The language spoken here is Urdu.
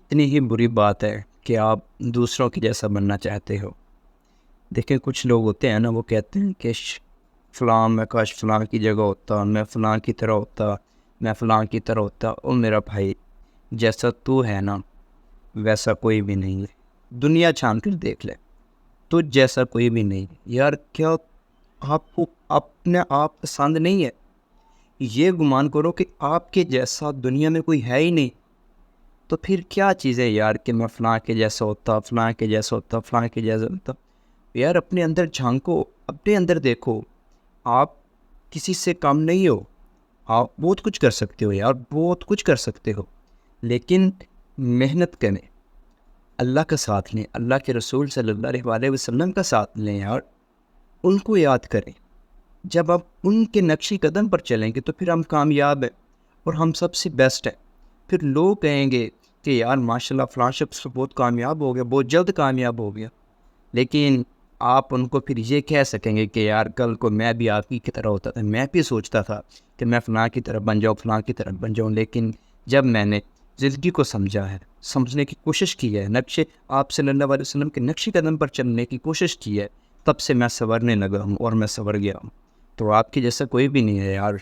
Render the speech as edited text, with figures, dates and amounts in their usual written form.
اتنی ہی بری بات ہے کہ آپ دوسروں کے جیسا بننا چاہتے ہو۔ دیکھیں کچھ لوگ ہوتے ہیں نا، وہ کہتے ہیں کہ فلاں میں کاش فلاں کی جگہ ہوتا، میں فلاں کی طرح ہوتا، میں فلاں کی طرح ہوتا۔ او میرا بھائی، جیسا تو ہے نا ویسا کوئی بھی نہیں ہے۔ دنیا چھان کر دیکھ لے، تو جیسا کوئی بھی نہیں ہے یار۔ کیا آپ کو اپنے آپ پسند نہیں ہے؟ یہ گمان کرو کہ آپ کے جیسا دنیا میں کوئی ہے ہی نہیں، تو پھر کیا چیز ہے یار کہ میں فلاں کے جیسا ہوتا، فلاں کے جیسا ہوتا، فلاں کے جیسا ہوتا۔ یار اپنے اندر جھانکو، اپنے اندر دیکھو، آپ کسی سے کم نہیں ہو۔ آپ بہت کچھ کر سکتے ہو یار، بہت کچھ کر سکتے ہو، لیکن محنت کریں، اللہ کا ساتھ لیں، اللہ کے رسول صلی اللہ علیہ وسلم کا ساتھ لیں یار، ان کو یاد کریں۔ جب آپ ان کے نقشی قدم پر چلیں گے تو پھر ہم کامیاب ہیں، اور ہم سب سے بیسٹ ہیں۔ پھر لوگ کہیں گے کہ یار ماشاءاللہ فلاں شخص بہت کامیاب ہو گیا، بہت جلد کامیاب ہو گیا، لیکن آپ ان کو پھر یہ کہہ سکیں گے کہ یار کل کو میں بھی آپ کی طرح ہوتا تھا، میں بھی سوچتا تھا کہ میں فلاں کی طرف بن جاؤں، فلاں کی طرف بن جاؤں، لیکن جب میں نے زندگی کو سمجھا ہے، سمجھنے کی کوشش کی ہے، آپ صلی اللہ علیہ وسلم کے نقشی قدم پر چلنے کی کوشش کی ہے، تب سے میں سنورنے لگا ہوں اور میں سنور گیا ہوں۔ تو آپ کی جیسا کوئی بھی نہیں ہے یار۔